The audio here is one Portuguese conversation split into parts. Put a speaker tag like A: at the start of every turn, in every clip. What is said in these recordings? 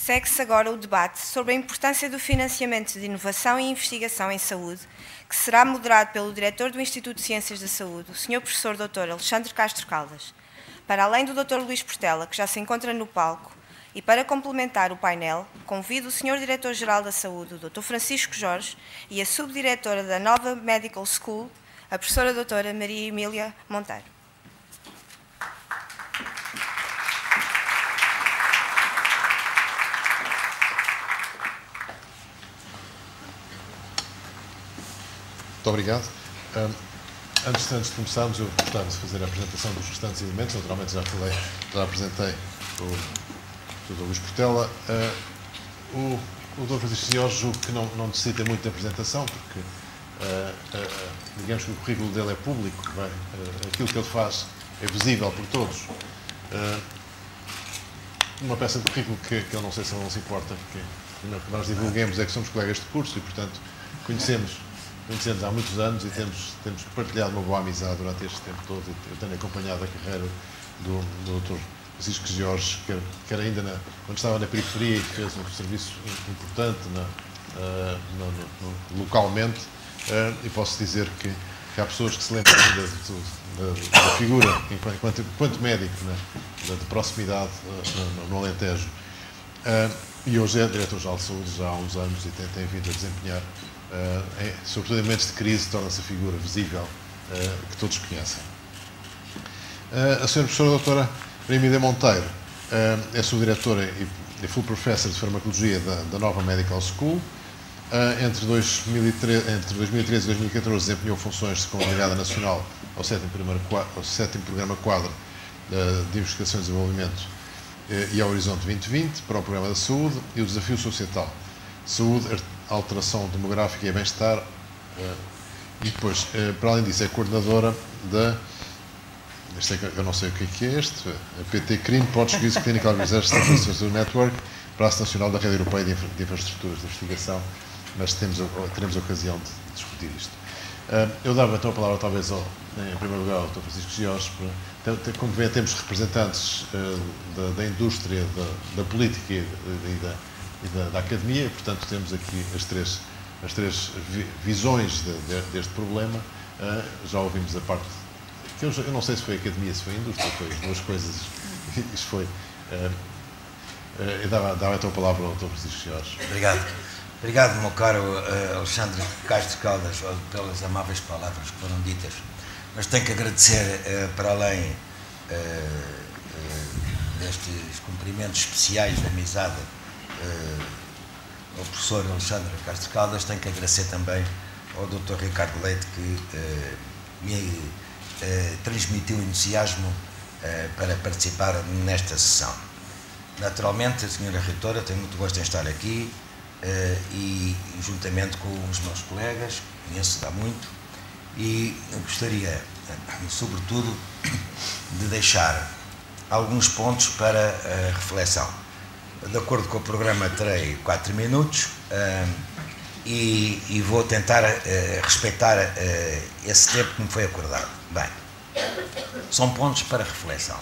A: Segue-se agora o debate sobre a importância do financiamento de inovação e investigação em saúde, que será moderado pelo diretor do Instituto de Ciências da Saúde, o Sr. Professor Dr. Alexandre Castro Caldas. Para além do Dr. Luís Portela, que já se encontra no palco, e para complementar o painel, convido o Sr. Diretor-Geral da Saúde, o Dr. Francisco Jorge, e a Subdiretora da Nova Medical School, a Professora Doutora Maria Emília Monteiro.
B: Muito obrigado. Antes de começarmos, eu gostava de fazer a apresentação dos restantes elementos. Naturalmente já apresentei o Dr. Luís Portela. O Dr. Francisco Jorge julgo que não necessita muito de apresentação, porque digamos que o currículo dele é público, aquilo que ele faz é visível por todos. Uma peça de currículo que eu não sei se ele não se importa que nós divulguemos é que somos colegas de curso e, portanto, conhecemos há muitos anos e temos partilhado uma boa amizade durante este tempo todo. Eu tenho acompanhado a carreira do Dr. Francisco Jorge, quer ainda quando estava na periferia e fez um serviço importante localmente, e posso dizer que há pessoas que se lembram ainda da figura enquanto médico de proximidade no Alentejo. E hoje é Diretor-Geral de Saúde já há uns anos e tem vindo a desempenhar, sobretudo em momentos de crise, torna-se a figura visível que todos conhecem. A senhora professora doutora Maria Emília Monteiro é subdiretora e full professor de farmacologia da Nova Medical School. Entre 2013 e 2014 desempenhou funções como delegada nacional ao 7º Programa Quadro de Investigação e Desenvolvimento e ao Horizonte 2020 para o Programa da Saúde e o Desafio Societal. Saúde, alteração demográfica e bem-estar, e depois, para além disso, é coordenadora eu não sei o que é este, a PT-CRIN, Portuguese Clinical Research Network, Braço Nacional da Rede Europeia de Infraestruturas de Investigação, mas teremos a ocasião de discutir isto. Eu dava então a palavra, talvez, em primeiro lugar, ao Dr. Francisco Jorge. Como vê, temos representantes da indústria, da política e da academia, e, portanto, temos aqui as três visões deste problema. Já ouvimos a parte que eu não sei se foi a academia, se foi a indústria, foi as duas coisas. Isto foi. Eu dava então a palavra ao Dr. Francisco Jorge.
C: Obrigado, meu caro Alexandre Castro Caldas, pelas amáveis palavras que foram ditas. Mas tenho que agradecer, para além destes cumprimentos especiais de amizade ao professor Alexandre Castro Caldas, tenho que agradecer também ao Dr. Ricardo Leite, que me transmitiu entusiasmo para participar nesta sessão. Naturalmente, a senhora reitora, tenho muito gosto em estar aqui e juntamente com os meus colegas, conheço há muito, e gostaria, sobretudo, de deixar alguns pontos para reflexão. De acordo com o programa, terei 4 minutos e vou tentar respeitar esse tempo que me foi acordado. Bem, são pontos para reflexão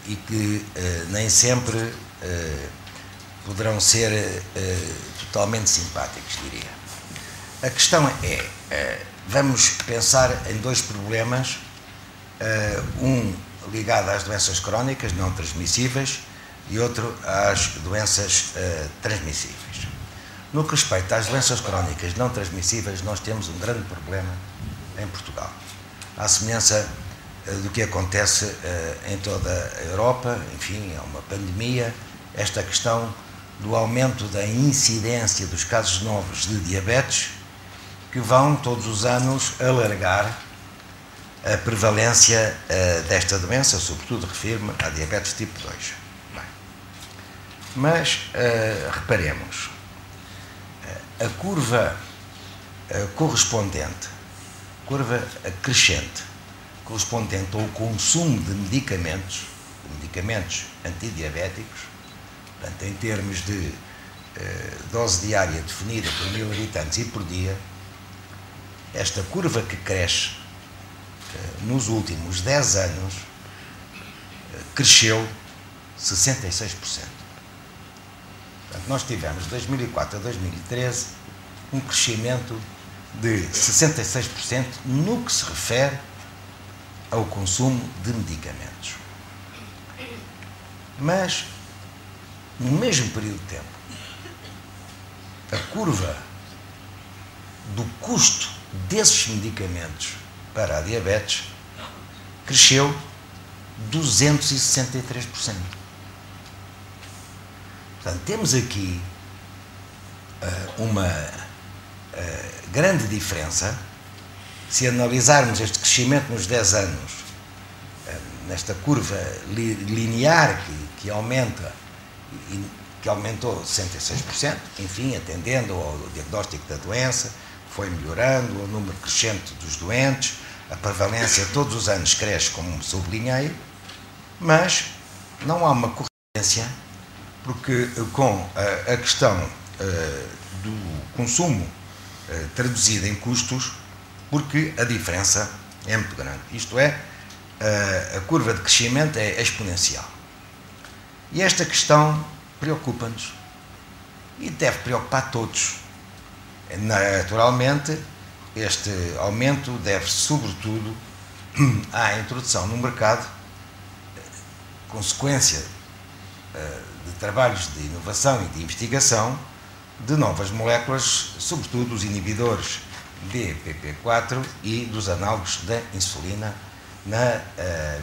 C: e que nem sempre poderão ser totalmente simpáticos, diria. A questão vamos pensar em dois problemas, um ligado às doenças crónicas não transmissíveis e outro às doenças transmissíveis. No que respeita às doenças crónicas não transmissíveis, nós temos um grande problema em Portugal. À semelhança do que acontece em toda a Europa, enfim, é uma pandemia, esta questão do aumento da incidência dos casos novos de diabetes, que vão todos os anos alargar a prevalência desta doença, sobretudo refiro-me à diabetes tipo 2. Bem, mas reparemos, a curva curva crescente, correspondente ao consumo de medicamentos antidiabéticos, portanto, em termos de dose diária definida por 1000 habitantes e por dia, esta curva que cresce nos últimos 10 anos cresceu 66%. Portanto, nós tivemos de 2004 a 2013 um crescimento de 66% no que se refere ao consumo de medicamentos. Mas, no mesmo período de tempo, a curva do custo desses medicamentos para a diabetes cresceu 263%. Portanto, temos aqui uma grande diferença. Se analisarmos este crescimento nos 10 anos, nesta curva linear que aumenta, que aumentou 66%, enfim, atendendo ao diagnóstico da doença, foi melhorando, o número crescente dos doentes, a prevalência todos os anos cresce, como sublinhei, mas não há uma correspondência, porque com a questão do consumo traduzida em custos, porque a diferença é muito grande. Isto é, a curva de crescimento é exponencial. E esta questão preocupa-nos e deve preocupar todos. Naturalmente, este aumento deve-se, sobretudo, à introdução no mercado, consequência de trabalhos de inovação e de investigação, de novas moléculas, sobretudo os inibidores de PP4 e dos análogos da insulina, na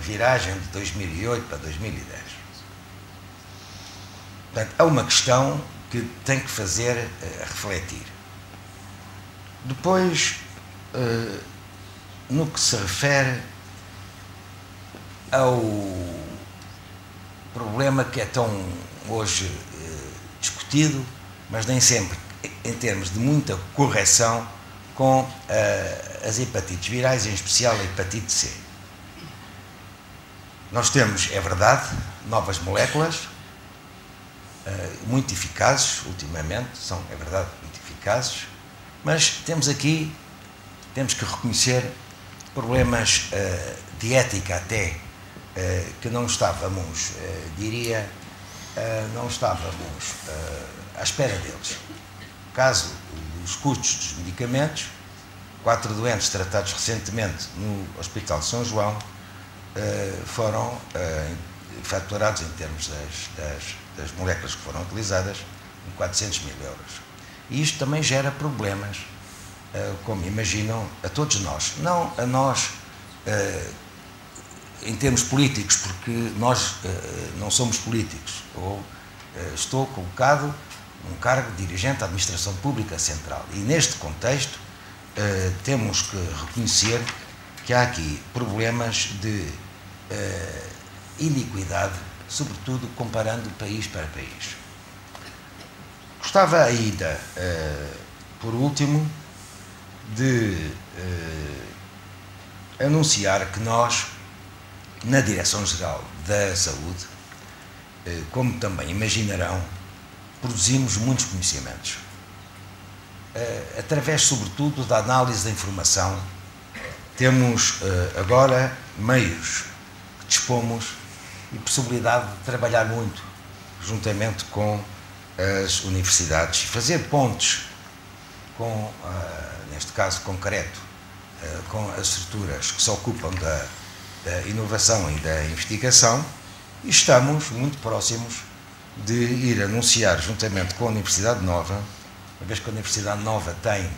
C: viragem de 2008 para 2010. Portanto, é uma questão que tem que fazer refletir. Depois, no que se refere ao problema que é tão hoje discutido, mas nem sempre em termos de muita correção, com as hepatites virais, em especial a hepatite C. Nós temos, é verdade, novas moléculas, muito eficazes ultimamente, são, é verdade, muito eficazes, mas temos aqui, temos que reconhecer problemas de ética até, que não estávamos, não estávamos à espera deles. No caso dos custos dos medicamentos, 4 doentes tratados recentemente no Hospital de São João foram faturados em termos das moléculas que foram utilizadas em 400 mil euros. E isto também gera problemas, como imaginam, a todos nós. Não a nós em termos políticos, porque nós não somos políticos. Estou colocado num cargo de dirigente da Administração Pública Central. E neste contexto temos que reconhecer que há aqui problemas de iniquidade, sobretudo comparando país para país. Gostava ainda, por último, de anunciar que nós, na Direção-Geral da Saúde, como também imaginarão, produzimos muitos conhecimentos. Através, sobretudo, da análise da informação, temos agora meios que dispomos e possibilidade de trabalhar muito juntamente com as universidades, fazer pontes com, neste caso concreto, com as estruturas que se ocupam da inovação e da investigação, e estamos muito próximos de ir anunciar, juntamente com a Universidade Nova, uma vez que a Universidade Nova tem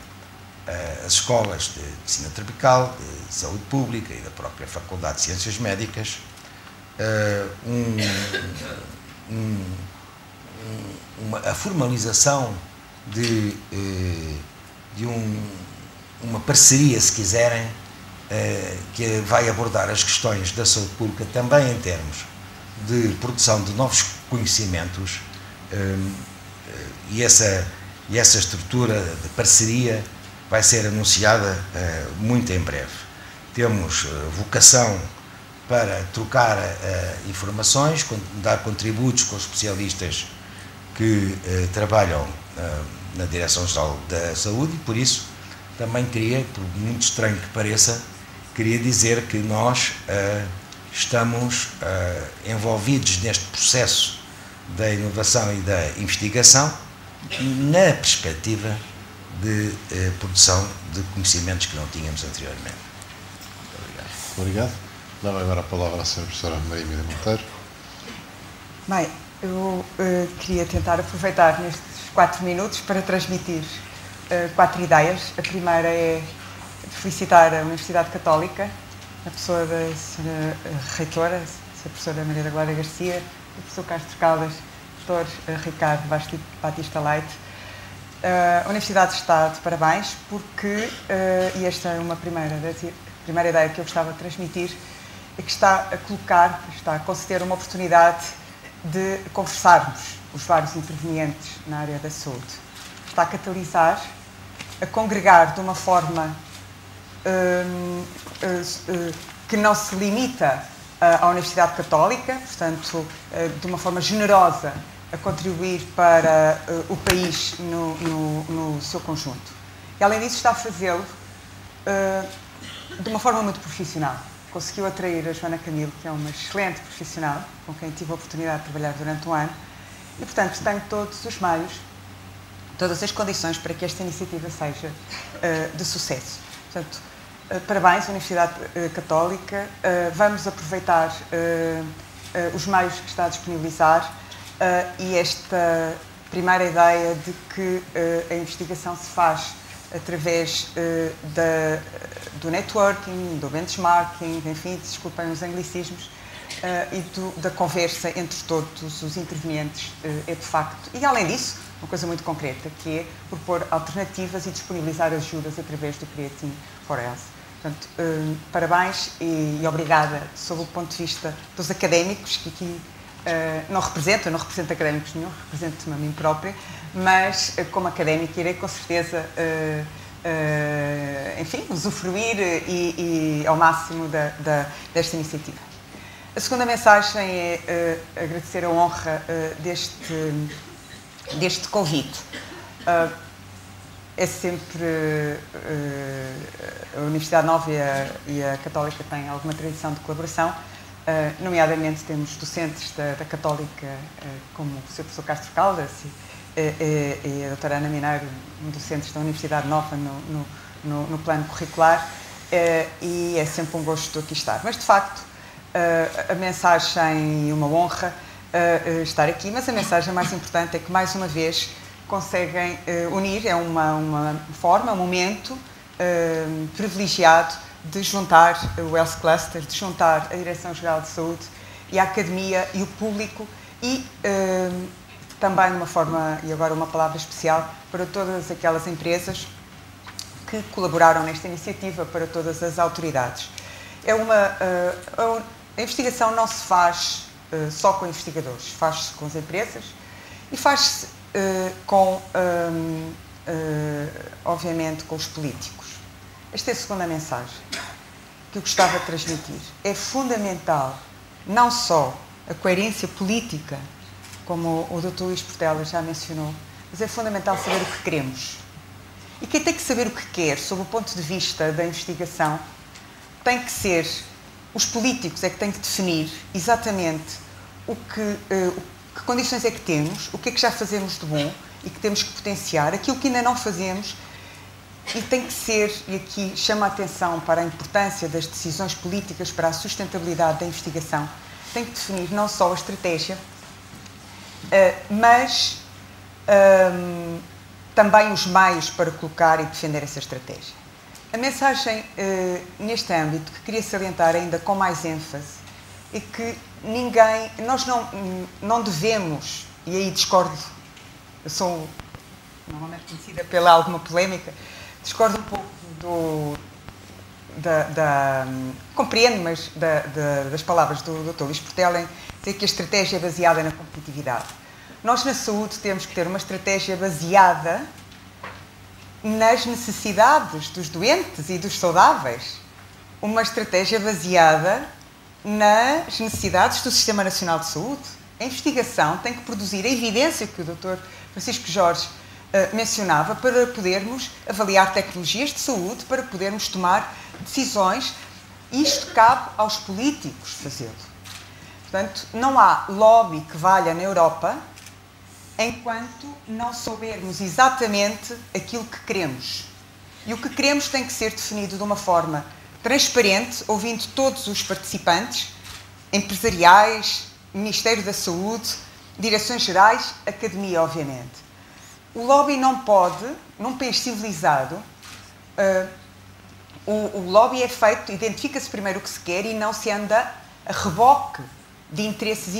C: as escolas de medicina tropical, de saúde pública e da própria Faculdade de Ciências Médicas, a formalização de uma parceria, se quiserem, que vai abordar as questões da saúde pública também em termos de produção de novos conhecimentos, e essa estrutura de parceria vai ser anunciada muito em breve. Temos vocação para trocar informações, dar contributos com os especialistas que trabalham na Direção-Geral da Saúde, e por isso também queria, por muito estranho que pareça, queria dizer que nós estamos envolvidos neste processo da inovação e da investigação na perspectiva de produção de conhecimentos que não tínhamos anteriormente. Muito obrigado.
B: Obrigado. Dá-me agora a palavra à Sra. Professora Maria Emília Monteiro.
D: Bem, eu queria tentar aproveitar nestes 4 minutos para transmitir 4 ideias. A primeira é felicitar a Universidade Católica, a pessoa da Sra. Reitora, a Professora Maria da Glória Garcia, o Professor Castro Caldas, o Dr. Ricardo Batista Leite. A Universidade está de parabéns porque, e esta é uma primeira ideia que eu gostava de transmitir, é que está a conceder uma oportunidade de conversarmos os vários intervenientes na área da saúde. Está a catalisar, a congregar de uma forma que não se limita à Universidade Católica, portanto, de uma forma generosa, a contribuir para o país no seu conjunto. E, além disso, está a fazê-lo de uma forma muito profissional. Conseguiu atrair a Joana Camilo, que é uma excelente profissional, com quem tive a oportunidade de trabalhar durante um ano, e, portanto, tenho todos os meios, todas as condições para que esta iniciativa seja de sucesso. Portanto, parabéns, Universidade Católica, vamos aproveitar os meios que está a disponibilizar e esta primeira ideia de que a investigação se faz através do networking, do benchmarking, enfim, desculpem os anglicismos, e da conversa entre todos os intervenientes, é de facto. E, além disso, uma coisa muito concreta, que é propor alternativas e disponibilizar ajudas através do Creating for Health. Portanto, parabéns e obrigada sob o ponto de vista dos académicos, que aqui não represento académicos nenhum, represento-me a mim própria, mas como académica irei com certeza, enfim, usufruir e ao máximo desta iniciativa. A segunda mensagem é agradecer a honra deste convite. É sempre a Universidade Nova e a Católica têm alguma tradição de colaboração, nomeadamente temos docentes da Católica, como o Sr. Professor Castro Caldas e a doutora Ana Mineiro, docentes da Universidade Nova no plano curricular, e é sempre um gosto aqui estar. Mas, de facto, a mensagem e uma honra estar aqui, mas a mensagem mais importante é que, mais uma vez, conseguem unir, é uma forma, um momento privilegiado de juntar o Health Cluster, de juntar a Direção-Geral de Saúde e a Academia e o público e também uma forma, e agora uma palavra especial, para todas aquelas empresas que colaboraram nesta iniciativa, para todas as autoridades. A investigação não se faz só com investigadores, faz-se com as empresas e faz-se obviamente, com os políticos. Esta é a segunda mensagem que eu gostava de transmitir. É fundamental não só a coerência política, como o Dr. Luís Portela já mencionou, mas é fundamental saber o que queremos. E quem tem que saber o que quer, sob o ponto de vista da investigação, tem que ser os políticos, é que têm que definir exatamente que condições é que temos, o que é que já fazemos de bom e que temos que potenciar, aquilo que ainda não fazemos, e tem que ser, e aqui chama a atenção para a importância das decisões políticas para a sustentabilidade da investigação, tem que definir não só a estratégia, mas também os meios para colocar e defender essa estratégia. A mensagem neste âmbito que queria salientar ainda com mais ênfase é que nós não devemos, e aí discordo, eu sou normalmente conhecida pela alguma polémica, discordo um pouco compreendo, mas das palavras do Dr. Luís Portela em dizer que a estratégia é baseada na competitividade. Nós na saúde temos que ter uma estratégia baseada nas necessidades dos doentes e dos saudáveis, uma estratégia baseada nas necessidades do Sistema Nacional de Saúde. A investigação tem que produzir a evidência que o Dr. Francisco Jorge mencionava para podermos avaliar tecnologias de saúde, para podermos tomar decisões. Isto cabe aos políticos fazê-lo. Portanto, não há lobby que valha na Europa enquanto não soubermos exatamente aquilo que queremos. E o que queremos tem que ser definido de uma forma transparente, ouvindo todos os participantes, empresariais, Ministério da Saúde, direções gerais, academia, obviamente. O lobby não pode, num país civilizado, o lobby é feito, identifica-se primeiro o que se quer e não se anda a reboque de interesses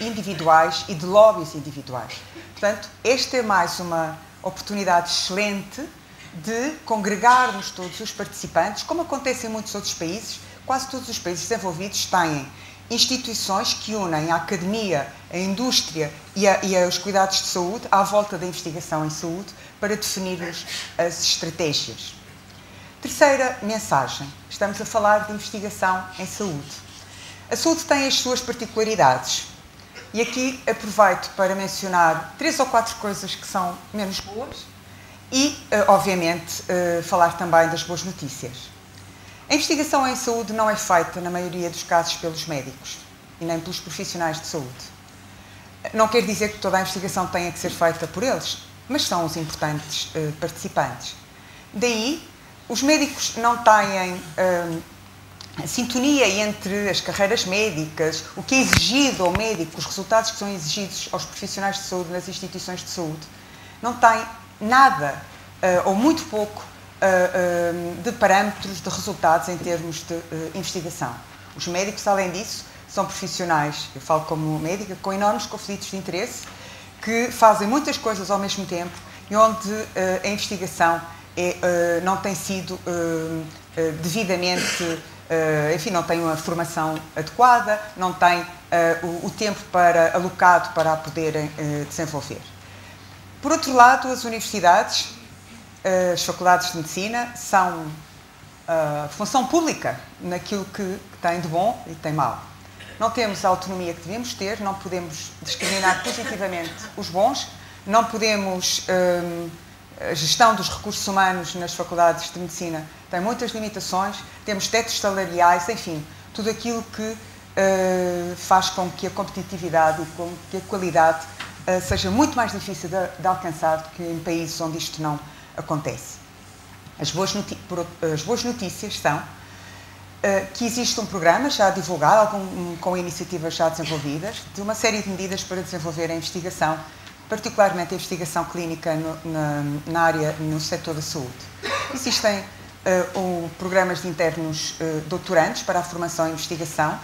D: individuais e de lobbies individuais. Portanto, esta é mais uma oportunidade excelente de congregarmos todos os participantes, como acontece em muitos outros países. Quase todos os países desenvolvidos têm instituições que unem a academia, a indústria e os cuidados de saúde à volta da investigação em saúde para definirmos as estratégias. Terceira mensagem. Estamos a falar de investigação em saúde. A saúde tem as suas particularidades. E aqui aproveito para mencionar 3 ou 4 coisas que são menos boas e, obviamente, falar também das boas notícias. A investigação em saúde não é feita, na maioria dos casos, pelos médicos e nem pelos profissionais de saúde. Não quer dizer que toda a investigação tenha que ser feita por eles, mas são os importantes participantes. Daí, os médicos não têm a sintonia entre as carreiras médicas, o que é exigido ao médico, os resultados que são exigidos aos profissionais de saúde nas instituições de saúde, não têm nada, ou muito pouco, de parâmetros, de resultados em termos de investigação. Os médicos, além disso, são profissionais, eu falo como médica, com enormes conflitos de interesse, que fazem muitas coisas ao mesmo tempo e onde a investigação não tem sido devidamente, enfim, não tem uma formação adequada, não tem o tempo alocado para a poderem desenvolver. Por outro lado, as universidades, as faculdades de medicina, são função pública naquilo que tem de bom e tem mau. Não temos a autonomia que devemos ter, não podemos discriminar positivamente os bons, não podemos... A gestão dos recursos humanos nas faculdades de medicina tem muitas limitações, temos tetos salariais, enfim, tudo aquilo que faz com que a competitividade e com que a qualidade seja muito mais difícil de alcançar do que em países onde isto não acontece. As boas notícias são que existe um programa já divulgado, com iniciativas já desenvolvidas, de uma série de medidas para desenvolver a investigação, particularmente a investigação clínica na área, no setor da saúde. Existem programas de internos doutorandos para a formação e investigação.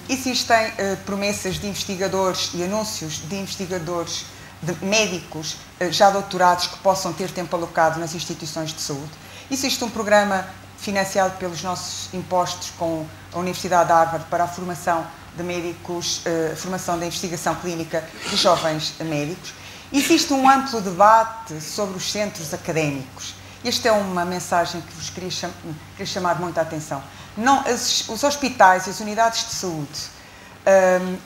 D: Existem promessas de investigadores e anúncios de investigadores, de médicos já doutorados que possam ter tempo alocado nas instituições de saúde. Existe um programa financiado pelos nossos impostos com a Universidade de Harvard para a formação de médicos, formação da investigação clínica de jovens médicos. Existe um amplo debate sobre os centros académicos. Esta é uma mensagem que vos queria chamar muito a atenção. Os hospitais e as unidades de saúde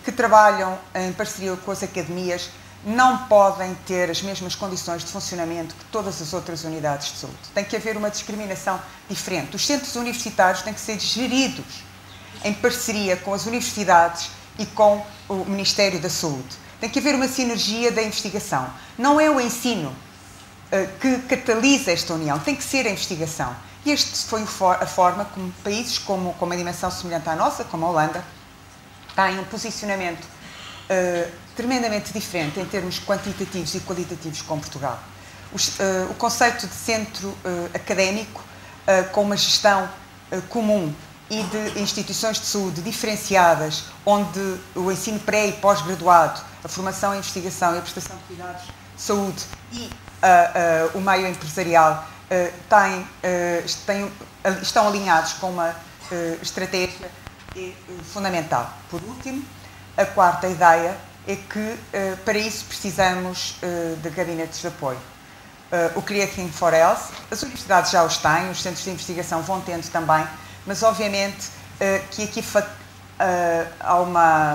D: que trabalham em parceria com as academias não podem ter as mesmas condições de funcionamento que todas as outras unidades de saúde. Tem que haver uma discriminação diferente. Os centros universitários têm que ser geridos em parceria com as universidades e com o Ministério da Saúde. Tem que haver uma sinergia da investigação. Não é o ensino que catalisa esta união, tem que ser a investigação. E esta foi a forma como países com uma dimensão semelhante à nossa, como a Holanda, têm um posicionamento tremendamente diferente em termos quantitativos e qualitativos com Portugal. O conceito de centro académico com uma gestão comum e de instituições de saúde diferenciadas, onde o ensino pré e pós-graduado, a formação em investigação e a prestação de cuidados de saúde e o meio empresarial estão alinhados com uma estratégia fundamental. Por último, a quarta ideia é que para isso precisamos de gabinetes de apoio. O Creating for Health, as universidades já os têm, os centros de investigação vão tendo também, mas obviamente que aqui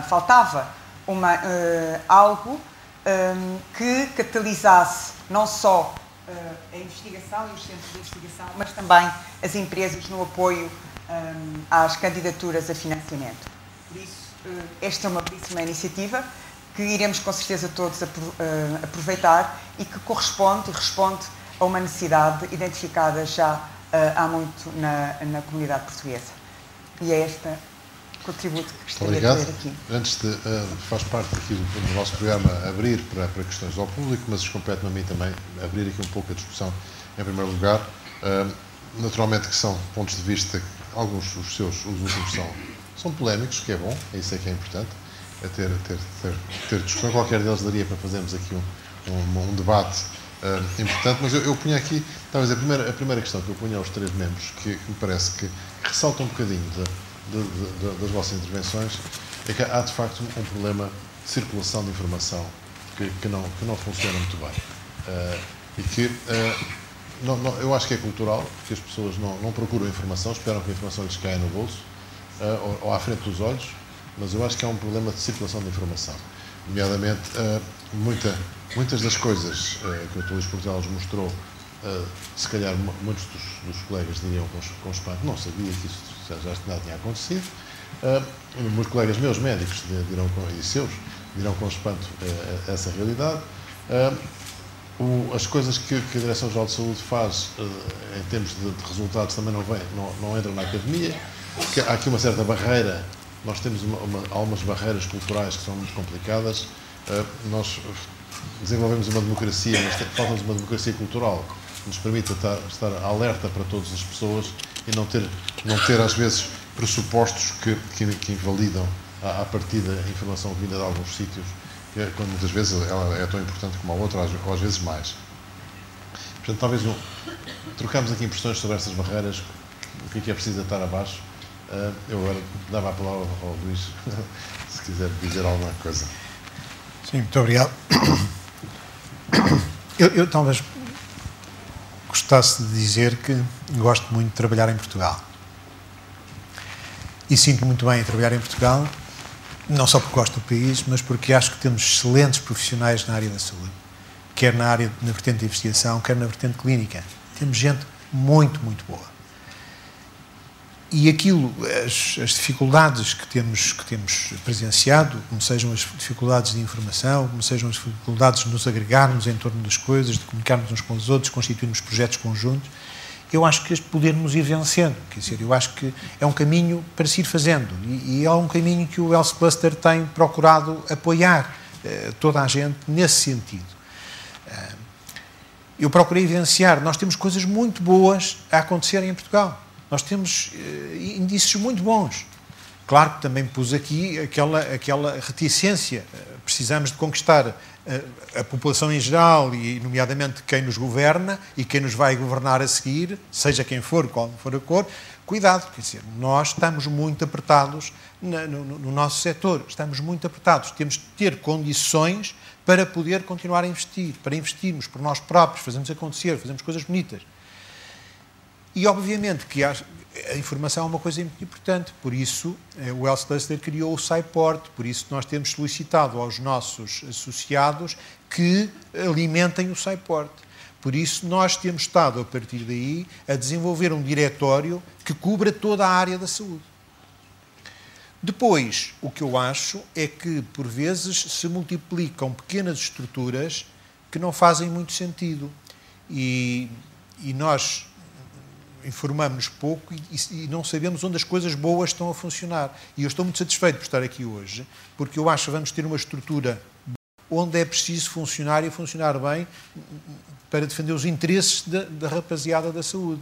D: faltava algo que catalisasse não só a investigação e os centros de investigação, mas também as empresas no apoio às candidaturas a financiamento. Por isso, esta é uma belíssima iniciativa que iremos com certeza todos aproveitar e que corresponde e responde a uma necessidade identificada já há muito na comunidade portuguesa. E é este contributo que gostaria de ter aqui.
B: Antes de, faz parte aqui do nosso programa abrir para questões ao público, mas compete-me a mim também abrir aqui um pouco a discussão em primeiro lugar. Naturalmente que são pontos de vista, alguns os últimos são polémicos, que é bom, é isso que é importante, é ter discussão. Qualquer deles daria para fazermos aqui um debate importante, mas eu punha aqui, talvez a primeira questão que eu punha aos três membros, que me parece que ressalta um bocadinho das vossas intervenções, é que há de facto um problema de circulação de informação que não funciona muito bem. E que eu acho que é cultural, que as pessoas não procuram informação, esperam que a informação lhes caia no bolso ou à frente dos olhos, mas eu acho que há um problema de circulação de informação. Nomeadamente, muitas das coisas que o Dr. Luís Portela nos mostrou, se calhar muitos dos colegas diriam com espanto, não sabia que isso já tinha acontecido. Muitos colegas meus, médicos, dirão com espanto essa realidade. As coisas que a Direção-Geral de Saúde faz em termos de resultados também não entram na academia. Há aqui uma certa barreira, nós temos algumas barreiras culturais que são muito complicadas. Nós desenvolvemos uma democracia, mas falta-nos uma democracia cultural que nos permita estar alerta para todas as pessoas e não ter às vezes pressupostos que invalidam à partida a informação vinda de alguns sítios, quando muitas vezes ela é tão importante como a outra, ou às vezes mais. Portanto, talvez trocamos aqui impressões sobre estas barreiras, o que é preciso estar abaixo. Eu agora dava a palavra ao Luís, se quiser dizer alguma coisa.
E: Sim, muito obrigado. Eu talvez gostasse de dizer que gosto muito de trabalhar em Portugal. E sinto muito bem em trabalhar em Portugal, não só porque gosto do país, mas porque acho que temos excelentes profissionais na área da saúde, quer na vertente de investigação, quer na vertente clínica. Temos gente muito, muito boa. E as dificuldades que temos presenciado, como sejam as dificuldades de informação, como sejam as dificuldades de nos agregarmos em torno das coisas, de comunicarmos uns com os outros, constituirmos projetos conjuntos, eu acho que podermos ir vencendo. Quer dizer, eu acho que é um caminho para se ir fazendo. E é um caminho que o Health Cluster tem procurado apoiar toda a gente nesse sentido. Eu procurei evidenciar, nós temos coisas muito boas a acontecerem em Portugal. Nós temos indícios muito bons. Claro que também pus aqui aquela reticência. Precisamos de conquistar a população em geral e, nomeadamente, quem nos governa e quem nos vai governar a seguir, seja quem for, qual for a cor. Cuidado, quer dizer, nós estamos muito apertados no nosso setor. Estamos muito apertados. Temos de ter condições para poder continuar a investir, para investirmos por nós próprios, fazermos acontecer, fazermos coisas bonitas. E, obviamente, que a informação é uma coisa muito importante. Por isso, o Health Cluster criou o SciPort. Por isso, nós temos solicitado aos nossos associados que alimentem o SciPort. Por isso, nós temos estado, a partir daí, a desenvolver um diretório que cubra toda a área da saúde. Depois, o que eu acho é que, por vezes, se multiplicam pequenas estruturas que não fazem muito sentido. E nós informamos-nos pouco e não sabemos onde as coisas boas estão a funcionar. E eu estou muito satisfeito por estar aqui hoje, porque eu acho que vamos ter uma estrutura onde é preciso funcionar e funcionar bem para defender os interesses da rapaziada da saúde.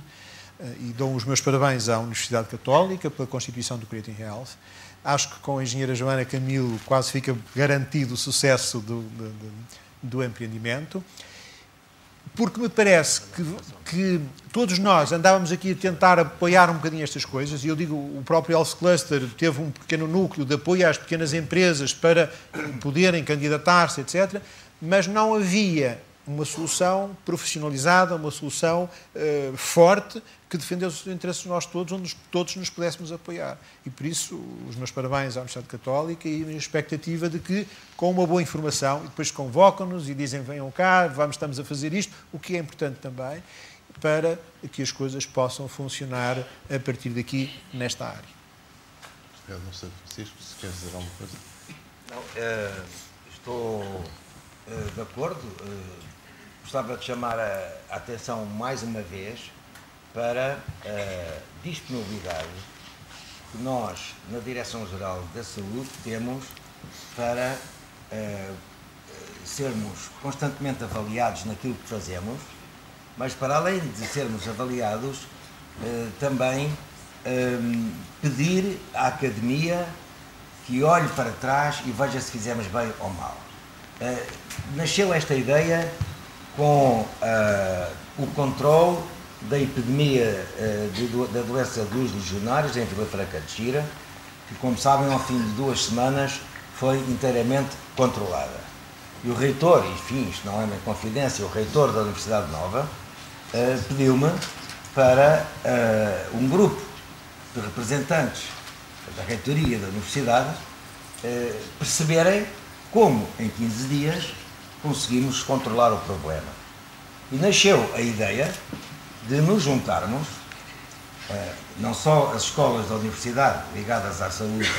E: E dou os meus parabéns à Universidade Católica pela constituição do Creating Health. Acho que com a engenheira Joana Camilo quase fica garantido o sucesso do empreendimento. Porque me parece que todos nós andávamos aqui a tentar apoiar um bocadinho estas coisas, e eu digo, o próprio Health Cluster teve um pequeno núcleo de apoio às pequenas empresas para poderem candidatar-se, etc., mas não havia uma solução profissionalizada, uma solução forte que defendesse os interesses de nós todos, onde todos nos pudéssemos apoiar. E por isso, os meus parabéns à Universidade Católica e a minha expectativa de que, com uma boa informação, e depois convocam-nos e dizem, venham cá, estamos a fazer isto, o que é importante também, para que as coisas possam funcionar a partir daqui, nesta área.
B: Eu não sei, Francisco, se queres dizer alguma coisa.
C: Não, estou de acordo. Gostava de chamar a atenção mais uma vez para a disponibilidade que nós, na Direção-Geral da Saúde, temos para sermos constantemente avaliados naquilo que fazemos, mas para além de sermos avaliados, também pedir à Academia que olhe para trás e veja se fizemos bem ou mal. Nasceu esta ideia com o controle da epidemia da doença dos legionários em Vila Franca de Xira, que, como sabem, ao fim de 2 semanas foi inteiramente controlada. E o reitor, enfim, isto não é uma confidência, o reitor da Universidade Nova pediu-me para um grupo de representantes da reitoria da Universidade perceberem como, em 15 dias, conseguimos controlar o problema. E nasceu a ideia de nos juntarmos, não só as escolas da Universidade ligadas à saúde,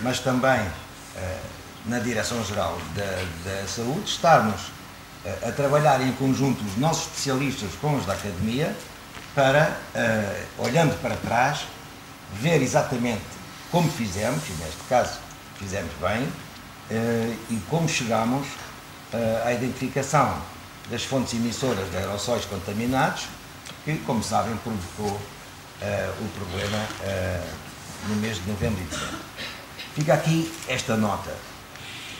C: mas também na Direção-Geral da Saúde, estarmos a trabalhar em conjunto os nossos especialistas com os da Academia para, olhando para trás, ver exatamente como fizemos, e neste caso fizemos bem, e como chegamos à identificação das fontes emissoras de aerossóis contaminados, que, como sabem, provocou o problema no mês de novembro e dezembro. Fica aqui esta nota.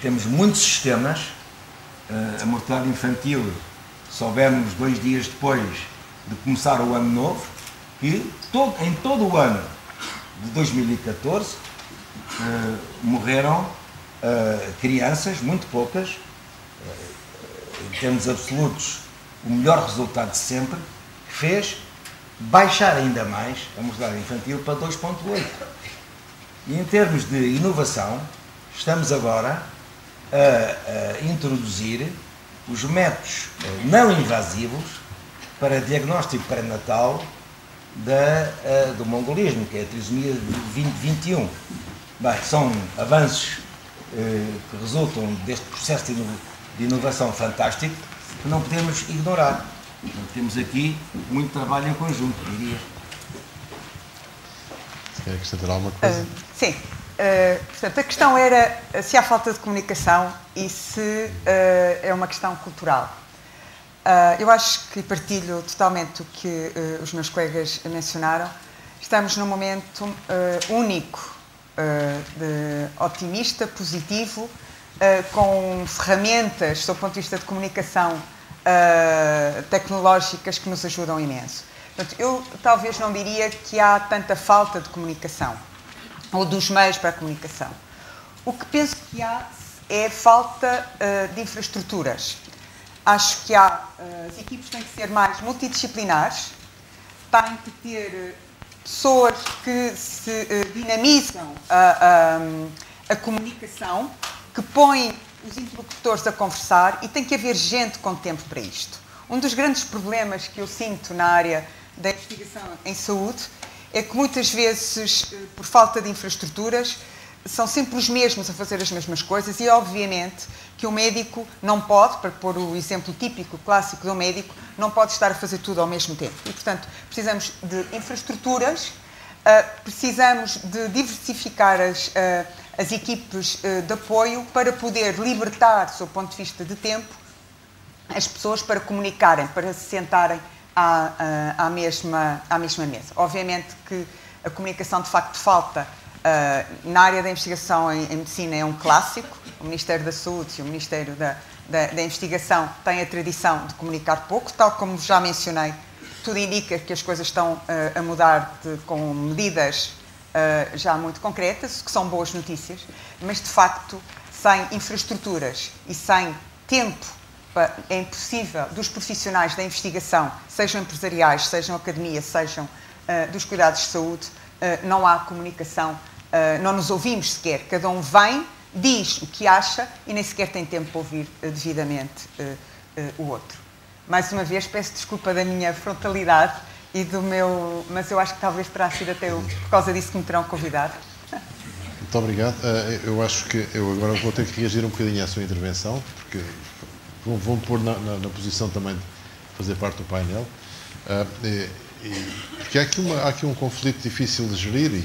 C: Temos muitos sistemas. A mortalidade infantil soubemos 2 dias depois de começar o ano novo, que em todo o ano de 2014 morreram crianças, muito poucas, em termos absolutos, o melhor resultado de sempre, que fez baixar ainda mais a mortalidade infantil para 2,8. E em termos de inovação, estamos agora a introduzir os métodos não invasivos para diagnóstico pré-natal do mongolismo, que é a trissomia 2021. Bem, são avanços que resultam deste processo de inovação fantástico que não podemos ignorar. Portanto, temos aqui muito trabalho em conjunto, diria.
B: Se quer acrescentar alguma coisa?
D: Sim. Portanto, a questão era se há falta de comunicação e se é uma questão cultural. Eu acho que partilho totalmente o que os meus colegas mencionaram. Estamos num momento único, otimista, positivo, com ferramentas, do ponto de vista de comunicação, tecnológicas que nos ajudam imenso. Portanto, eu talvez não diria que há tanta falta de comunicação, ou dos meios para a comunicação. O que penso que há é falta de infraestruturas. Acho que as equipes têm que ser mais multidisciplinares, têm que ter pessoas que se dinamizam a comunicação, que põem os interlocutores a conversar, e tem que haver gente com tempo para isto. Um dos grandes problemas que eu sinto na área da investigação em saúde é que muitas vezes, por falta de infraestruturas, são sempre os mesmos a fazer as mesmas coisas e, obviamente, que o médico não pode, para pôr o exemplo típico, clássico do médico, não pode estar a fazer tudo ao mesmo tempo. E, portanto, precisamos de infraestruturas, precisamos de diversificar as equipes de apoio para poder libertar, do seu ponto de vista de tempo, as pessoas para comunicarem, para se sentarem à mesma mesa. Obviamente que a comunicação, de facto, falta. Na área da investigação em medicina é um clássico. O Ministério da Saúde e o Ministério da Investigação têm a tradição de comunicar pouco, tal como já mencionei. Tudo indica que as coisas estão a mudar com medidas já muito concretas, que são boas notícias, mas, de facto, sem infraestruturas e sem tempo, é impossível dos profissionais da investigação, sejam empresariais, sejam academia, sejam dos cuidados de saúde, não há comunicação, não nos ouvimos sequer. Cada um vem, diz o que acha e nem sequer tem tempo para ouvir devidamente o outro. Mais uma vez, peço desculpa da minha frontalidade e do meu... Mas eu acho que talvez terá sido até por causa disso que me terão convidado.
B: Muito obrigado. Eu acho que eu agora vou ter que reagir um bocadinho à sua intervenção, porque vou-me pôr na posição também de fazer parte do painel. Porque há aqui um conflito difícil de gerir e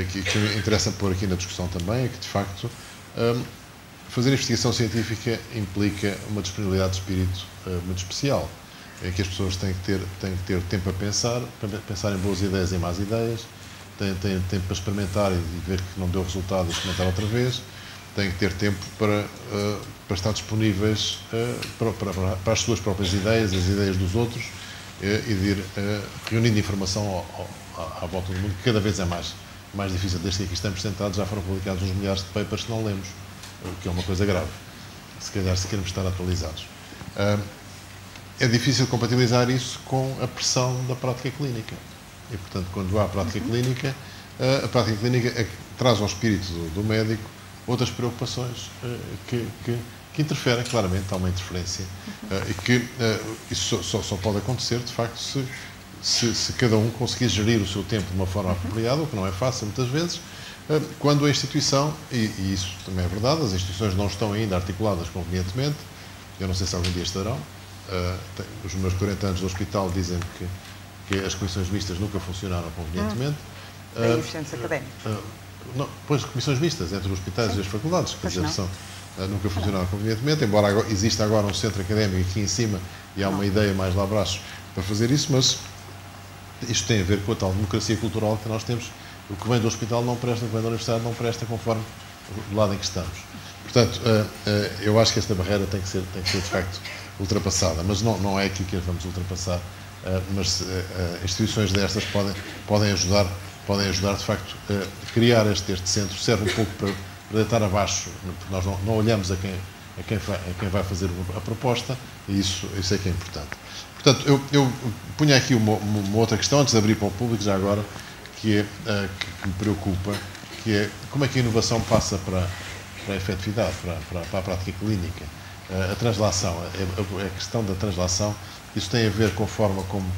B: que me interessa pôr aqui na discussão também, é que, de facto, fazer investigação científica implica uma disponibilidade de espírito muito especial, em que as pessoas têm que ter tempo a pensar em boas ideias e más ideias, têm tempo para experimentar e ver que não deu resultado e experimentar outra vez, têm que ter tempo para estar disponíveis para as suas próprias ideias, as ideias dos outros, e de ir reunindo informação à volta do mundo, que cada vez é mais difícil. Desde que aqui estamos sentados, já foram publicados uns milhares de papers que não lemos, o que é uma coisa grave, se calhar, se queremos estar atualizados. É difícil compatibilizar isso com a pressão da prática clínica. E, portanto, quando há prática clínica, a prática clínica traz ao espírito do médico outras preocupações que interferem, claramente, há uma interferência. E que isso só pode acontecer, de facto, se cada um conseguir gerir o seu tempo de uma forma apropriada, o que não é fácil, muitas vezes, quando a instituição, e isso também é verdade, as instituições não estão ainda articuladas convenientemente, eu não sei se algum dia estarão. Os meus 40 anos do hospital dizem que as comissões mistas nunca funcionaram convenientemente.
D: Daí os centros académicos.
B: Pois, comissões mistas entre os hospitais e as faculdades, quer dizer, nunca funcionaram convenientemente, embora exista agora um centro académico aqui em cima e há uma ideia mais lá abaixo para fazer isso, mas isto tem a ver com a tal democracia cultural que nós temos. O que vem do hospital não presta, o que vem da universidade não presta, conforme o lado em que estamos. Portanto, eu acho que esta barreira tem que ser de facto ultrapassada, mas não é aqui que a vamos ultrapassar, mas instituições destas podem ajudar de facto a criar este centro, serve um pouco para deitar abaixo, porque nós não olhamos a quem vai fazer a proposta, e isso é que é importante. Portanto, eu punha aqui uma outra questão, antes de abrir para o público, já agora, que me preocupa, que é como é que a inovação passa para a efetividade, para a prática clínica. A translação, a questão da translação, isso tem a ver com a forma como...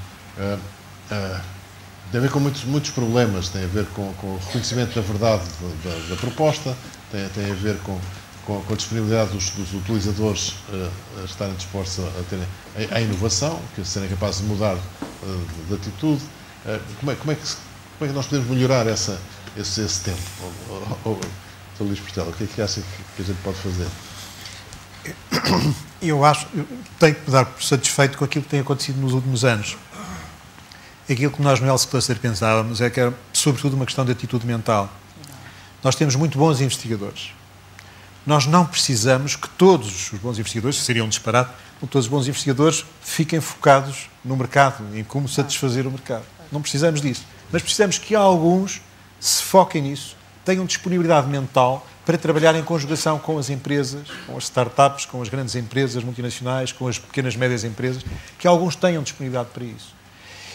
B: tem a ver com muitos problemas, tem a ver com o reconhecimento da verdade da proposta, tem a ver com a disponibilidade dos utilizadores a estarem dispostos a terem a inovação, a serem capazes de mudar de atitude. Como é que nós podemos melhorar esse tempo? Sr. Luís Portela, o que é que acha que a gente pode fazer?
E: Eu tenho que me dar por satisfeito com aquilo que tem acontecido nos últimos anos. Aquilo que nós no Health Cluster pensávamos é que era, sobretudo, uma questão de atitude mental. Nós temos muito bons investigadores. Nós não precisamos que todos os bons investigadores, seria um disparate, que todos os bons investigadores fiquem focados no mercado, em como satisfazer o mercado. Não precisamos disso. Mas precisamos que alguns se foquem nisso, tenham disponibilidade mental para trabalhar em conjugação com as empresas, com as startups, com as grandes empresas multinacionais, com as pequenas e médias empresas, que alguns tenham disponibilidade para isso.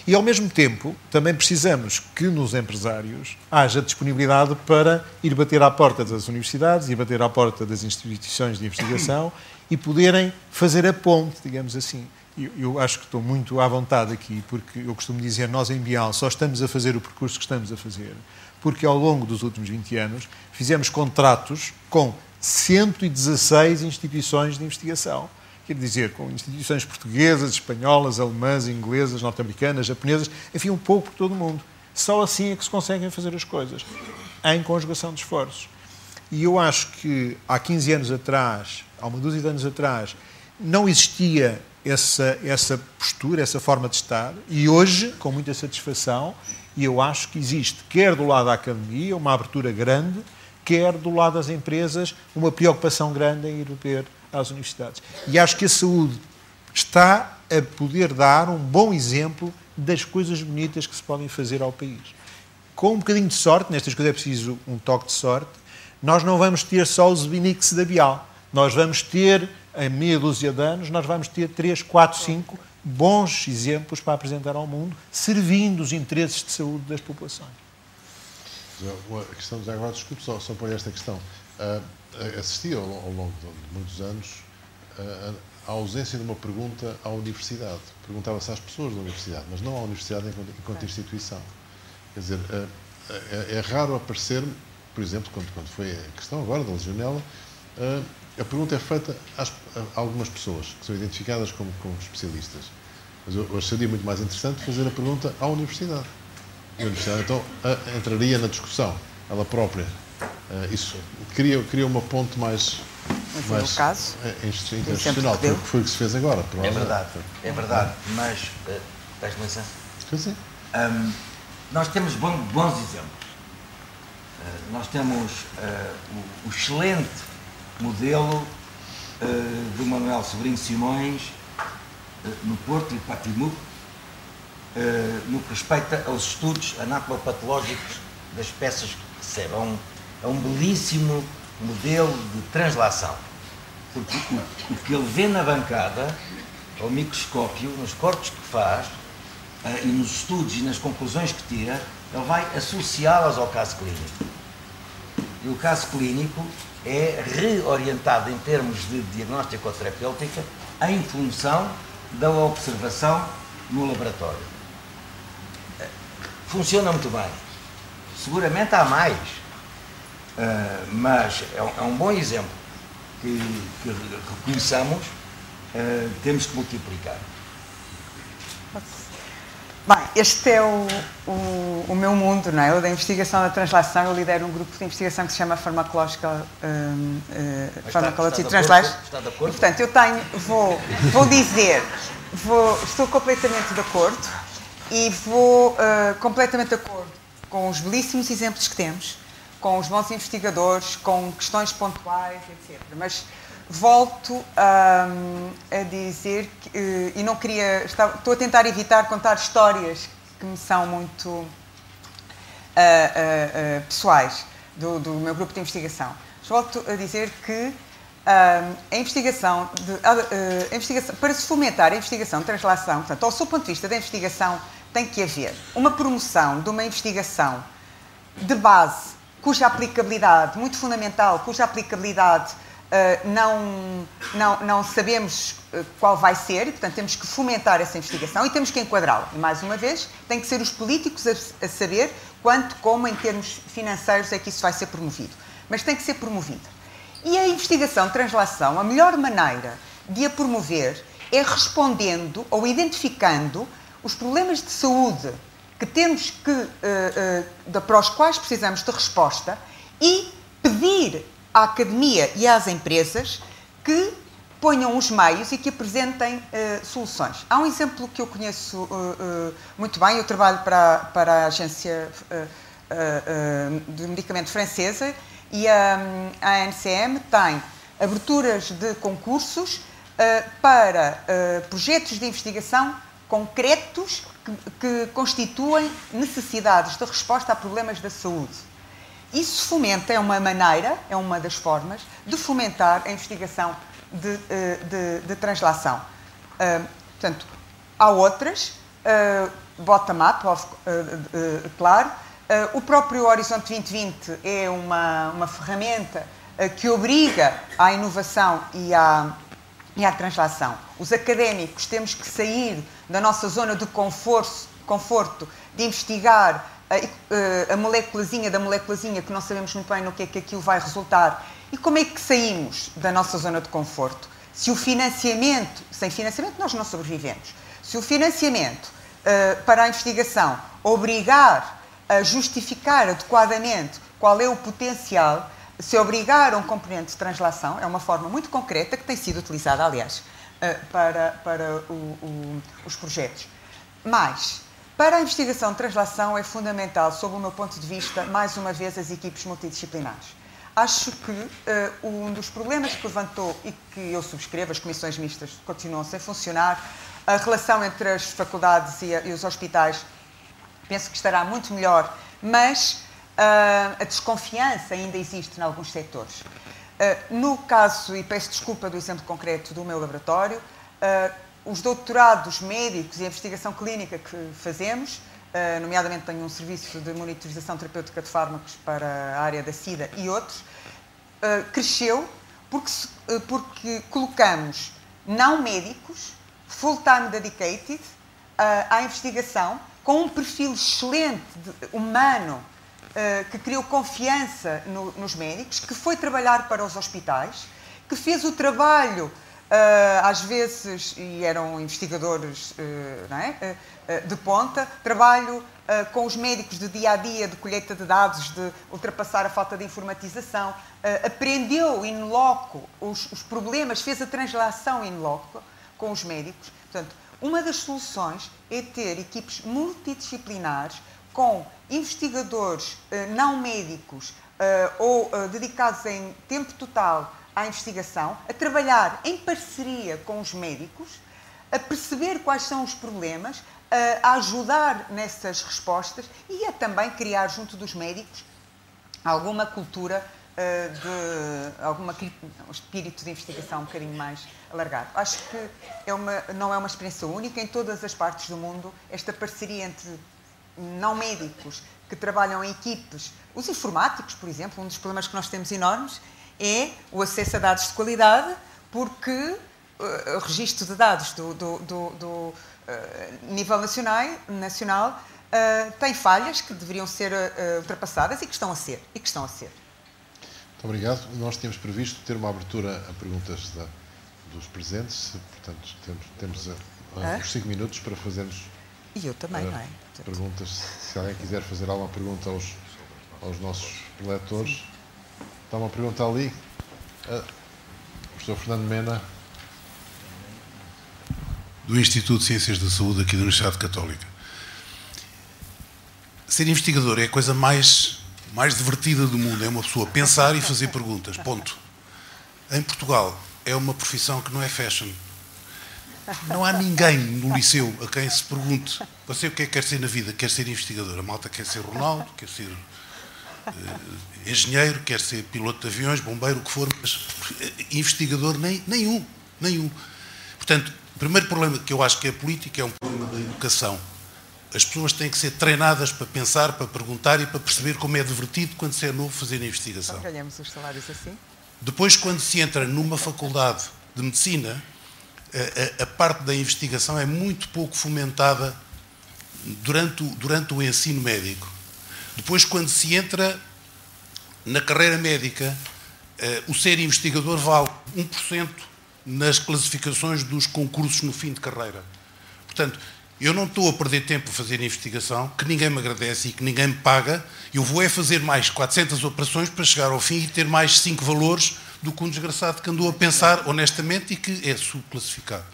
E: E, ao mesmo tempo, também precisamos que nos empresários haja disponibilidade para ir bater à porta das universidades, ir bater à porta das instituições de investigação e poderem fazer a ponte, digamos assim. Eu acho que estou muito à vontade aqui, porque eu costumo dizer, nós em Bial só estamos a fazer o percurso que estamos a fazer, porque ao longo dos últimos 20 anos fizemos contratos com 116 instituições de investigação. Quer dizer, com instituições portuguesas, espanholas, alemãs, inglesas, norte-americanas, japonesas, enfim, um pouco por todo o mundo. Só assim é que se conseguem fazer as coisas, em conjugação de esforços. E eu acho que há 15 anos atrás, há uma dúzia de anos atrás, não existia essa postura, essa forma de estar, e hoje, com muita satisfação, e eu acho que existe, quer do lado da academia, uma abertura grande, quer do lado das empresas, uma preocupação grande em ir ver às universidades. E acho que a saúde está a poder dar um bom exemplo das coisas bonitas que se podem fazer ao país. Com um bocadinho de sorte, nestas coisas é preciso um toque de sorte, nós não vamos ter só os Zbinix da Bial. Nós vamos ter, em meia dúzia de anos, nós vamos ter 3, 4, 5 bons exemplos para apresentar ao mundo, servindo os interesses de saúde das populações.
B: A questão, já agora, desculpe só por esta questão. Assisti ao longo de muitos anos à ausência de uma pergunta à universidade. Perguntava-se às pessoas da universidade, mas não à universidade enquanto instituição. Quer dizer, é raro aparecer por exemplo, quando foi a questão agora da legionela, a pergunta é feita a algumas pessoas que são identificadas como especialistas. Mas eu acharia muito mais interessante fazer a pergunta à universidade. E a universidade, então, entraria na discussão, ela própria. Isso cria uma ponte mais institucional, que foi o que se fez agora.
C: É verdade, mas... Tens-me licença?
B: Sim.
C: Nós temos bons exemplos. Nós temos o excelente modelo do Manuel Sobrinho Simões no Porto e Patimuco, no que respeita aos estudos anatomopatológicos das peças que recebe. É um belíssimo modelo de translação, porque o que ele vê na bancada, ao microscópio, nos cortes que faz, e nos estudos e nas conclusões que tira, ele vai associá-las ao caso clínico. E o caso clínico é reorientado em termos de diagnóstico ou terapêutica em função da observação no laboratório. Funciona muito bem. Seguramente há mais, mas é um bom exemplo que reconheçamos, temos que multiplicar.
D: Bem, este é o meu mundo, não é? O da investigação da translação. Eu lidero um grupo de investigação que se chama Farmacological Pharmacology Translation.
C: Está de acordo?
D: E, portanto, estou completamente de acordo e vou completamente de acordo com os belíssimos exemplos que temos, com os bons investigadores, com questões pontuais, etc. Mas volto a dizer que, e não queria, estou a tentar evitar contar histórias que me são muito pessoais do meu grupo de investigação. Mas volto a dizer que a investigação, para se fomentar a investigação de translação, portanto, ao seu ponto de vista da investigação, tem que haver uma promoção de uma investigação de base, cuja aplicabilidade, muito fundamental, cuja aplicabilidade não sabemos qual vai ser, e, portanto, temos que fomentar essa investigação e temos que enquadrá-la. E, mais uma vez, tem que ser os políticos a saber quanto, como, em termos financeiros, é que isso vai ser promovido. Mas tem que ser promovido. E a investigação de translação, a melhor maneira de a promover é respondendo ou identificando os problemas de saúde que temos para os quais precisamos de resposta e pedir à academia e às empresas que ponham os meios e que apresentem soluções. Há um exemplo que eu conheço muito bem. Eu trabalho para a agência de medicamento francesa e a ANCM tem aberturas de concursos para projetos de investigação concretos que constituem necessidades de resposta a problemas da saúde. Isso fomenta, é uma maneira, é uma das formas de fomentar a investigação de translação. Portanto, há outras, bottom-up, claro. O próprio Horizonte 2020 é uma ferramenta que obriga à inovação e à translação. Os académicos temos que sair da nossa zona de conforto de investigar a moléculazinha da moléculazinha, que não sabemos muito bem no que é que aquilo vai resultar. E como é que saímos da nossa zona de conforto? Se o financiamento, sem financiamento nós não sobrevivemos. Se o financiamento para a investigação obrigar a justificar adequadamente qual é o potencial, se obrigar a um componente de translação, é uma forma muito concreta que tem sido utilizada, aliás, para os projetos. Mas, para a investigação de translação é fundamental, sob o meu ponto de vista, mais uma vez, as equipes multidisciplinares. Acho que um dos problemas que levantou e que eu subscrevo, as comissões mistas continuam sem funcionar, a relação entre as faculdades e os hospitais, penso que estará muito melhor, mas a desconfiança ainda existe em alguns setores. No caso, e peço desculpa do exemplo concreto do meu laboratório, os doutorados médicos e a investigação clínica que fazemos, nomeadamente tenho um serviço de monitorização terapêutica de fármacos para a área da SIDA e outros, cresceu porque colocamos não médicos, full-time dedicated, à investigação, com um perfil excelente humano que criou confiança nos médicos, que foi trabalhar para os hospitais, que fez o trabalho, às vezes, e eram investigadores não é? De ponta, trabalho com os médicos de dia-a-dia, de colheita de dados, de ultrapassar a falta de informatização, aprendeu in loco os problemas, fez a translação in loco com os médicos. Portanto, uma das soluções é ter equipes multidisciplinares com investigadores não médicos ou dedicados em tempo total à investigação, a trabalhar em parceria com os médicos, a perceber quais são os problemas, a ajudar nessas respostas e a também criar junto dos médicos alguma cultura um espírito de investigação um bocadinho mais alargado. Acho que não é uma experiência única. Em todas as partes do mundo, esta parceria entre não médicos que trabalham em equipes, os informáticos, por exemplo, um dos problemas que nós temos enormes é o acesso a dados de qualidade, porque o registro de dados do nível nacional tem falhas que deveriam ser ultrapassadas e que estão a ser.
B: Muito obrigado. Nós tínhamos previsto ter uma abertura a perguntas dos presentes, portanto temos uns 5 minutos para fazermos
D: e eu também, não é?
B: Perguntas. Se alguém quiser fazer alguma pergunta aos nossos leitores. Está uma pergunta ali. O professor Fernando Mena.
F: Do Instituto de Ciências da Saúde aqui da Universidade Católica. Ser investigador é a coisa mais divertida do mundo. É uma pessoa pensar e fazer perguntas. Ponto. Em Portugal é uma profissão que não é fashion. Não há ninguém no liceu a quem se pergunte: você o que é que quer ser na vida? Quer ser investigador? A malta quer ser Ronaldo, quer ser engenheiro, quer ser piloto de aviões, bombeiro, o que for, mas investigador nenhum. Portanto, o primeiro problema que eu acho que é político é um problema da educação. As pessoas têm que ser treinadas para pensar, para perguntar e para perceber como é divertido quando se é novo fazer investigação.
D: Então ganhamos os salários assim? Depois,
F: quando se entra numa faculdade de medicina, a parte da investigação é muito pouco fomentada durante o ensino médico. Depois, quando se entra na carreira médica, o ser investigador vale 1% nas classificações dos concursos no fim de carreira. Portanto, eu não estou a perder tempo a fazer investigação, que ninguém me agradece e que ninguém me paga. Eu vou fazer mais 400 operações para chegar ao fim e ter mais 5 valores do que um desgraçado que andou a pensar honestamente e que é subclassificado.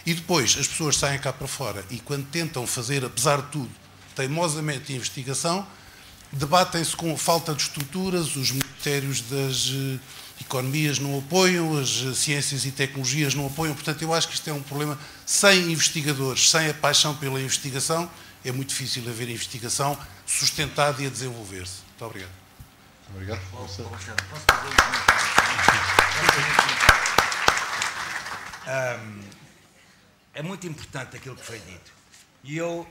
F: E depois as pessoas saem cá para fora e quando tentam fazer, apesar de tudo, teimosamente investigação, debatem-se com a falta de estruturas, os ministérios das economias não apoiam, as ciências e tecnologias não apoiam. Portanto, eu acho que isto é um problema. Sem investigadores, sem a paixão pela investigação, é muito difícil haver investigação sustentada e a desenvolver-se. Muito obrigado.
B: Obrigado.
C: É muito importante aquilo que foi dito. E eu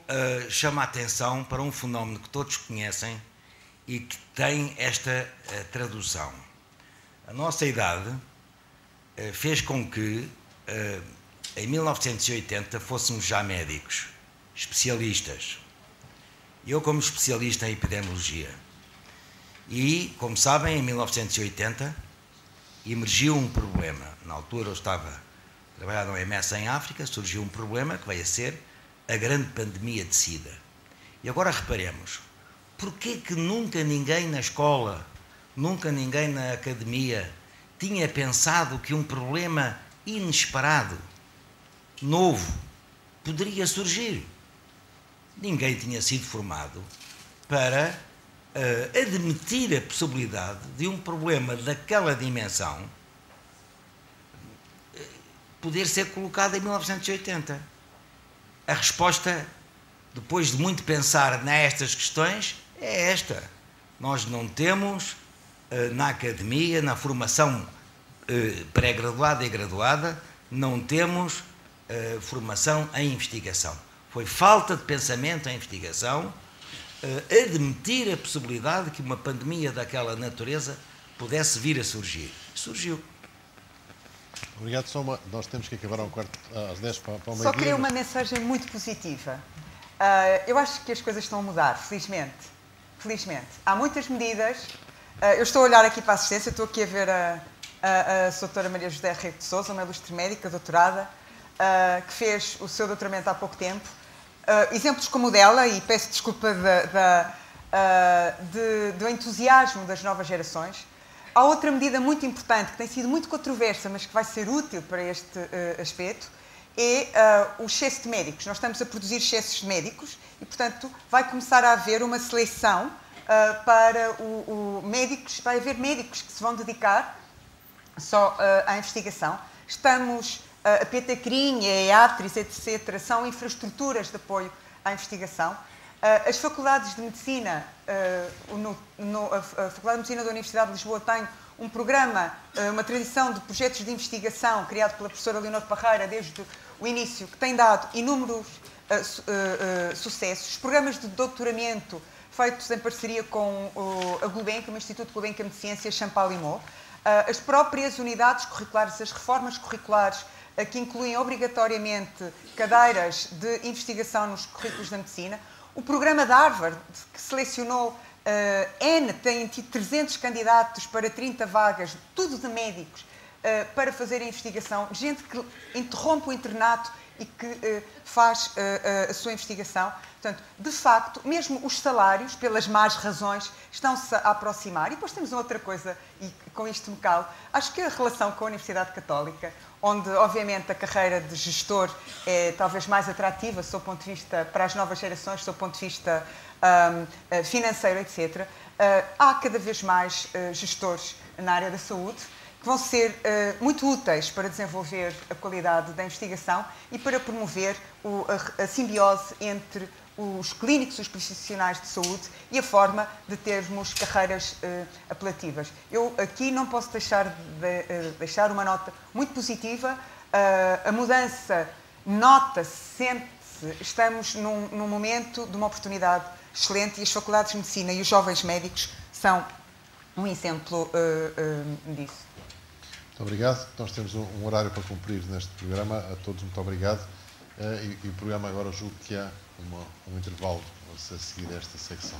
C: chamo a atenção para um fenómeno que todos conhecem e que tem esta tradução. A nossa idade fez com que, em 1980, fôssemos já médicos, especialistas. Eu, como especialista em epidemiologia. E, como sabem, em 1980 emergiu um problema. Na altura eu estava a trabalhar no OMS em África, surgiu um problema que veio a ser a grande pandemia de SIDA. E agora reparemos, porquê que nunca ninguém na escola, nunca ninguém na academia tinha pensado que um problema inesperado, novo, poderia surgir? Ninguém tinha sido formado para admitir a possibilidade de um problema daquela dimensão poder ser colocado em 1980. A resposta, depois de muito pensar nestas questões, é esta. Nós não temos na academia, na formação pré-graduada e graduada, não temos formação em investigação. Foi falta de pensamento em investigação admitir a possibilidade que uma pandemia daquela natureza pudesse vir a surgir. Surgiu.
B: Obrigado. Nós temos que acabar às 10 para o meio-dia.
D: Só queria uma mensagem muito positiva. Eu acho que as coisas estão a mudar, felizmente. infelizmente. Há muitas medidas. Eu estou a olhar aqui para a assistência, estou aqui a ver a doutora Maria José Rego de Sousa, uma ilustre médica, doutorada, que fez o seu doutoramento há pouco tempo. Exemplos como o dela, e peço desculpa do entusiasmo das novas gerações. Há outra medida muito importante, que tem sido muito controversa, mas que vai ser útil para este aspecto, é o excesso de médicos. Nós estamos a produzir excessos de médicos e, portanto, vai começar a haver uma seleção para médicos. Vai haver médicos que se vão dedicar só à investigação. Estamos, a PT CRIM, a EATRIS, etc., são infraestruturas de apoio à investigação. As faculdades de medicina, a Faculdade de Medicina da Universidade de Lisboa tem um programa, uma tradição de projetos de investigação criado pela professora Leonor Parreira desde o início, que tem dado inúmeros sucessos. Os programas de doutoramento feitos em parceria com a Gulbenkian, o Instituto Gulbenkian de Ciências Champalimau, as próprias unidades curriculares, as reformas curriculares que incluem obrigatoriamente cadeiras de investigação nos currículos da medicina. O programa de Harvard, que selecionou tem tido 300 candidatos para 30 vagas, tudo de médicos, para fazer a investigação, gente que interrompe o internato e que faz a sua investigação. Portanto, de facto, mesmo os salários, pelas más razões, estão-se a aproximar. E depois temos outra coisa, e com isto me calo, acho que a relação com a Universidade Católica, onde, obviamente, a carreira de gestor é talvez mais atrativa, do seu ponto de vista, para as novas gerações, do seu ponto de vista financeiro, etc. Há cada vez mais gestores na área da saúde que vão ser muito úteis para desenvolver a qualidade da investigação e para promover a simbiose entre os clínicos, os profissionais de saúde e a forma de termos carreiras apelativas. Eu aqui não posso deixar de deixar uma nota muito positiva. A mudança nota-se, sente-se. Estamos num momento de uma oportunidade excelente e as faculdades de medicina e os jovens médicos são um exemplo disso.
B: Muito obrigado. Nós temos um horário para cumprir neste programa. A todos, muito obrigado. E o programa agora, julgo que há um intervalo a seguir esta secção.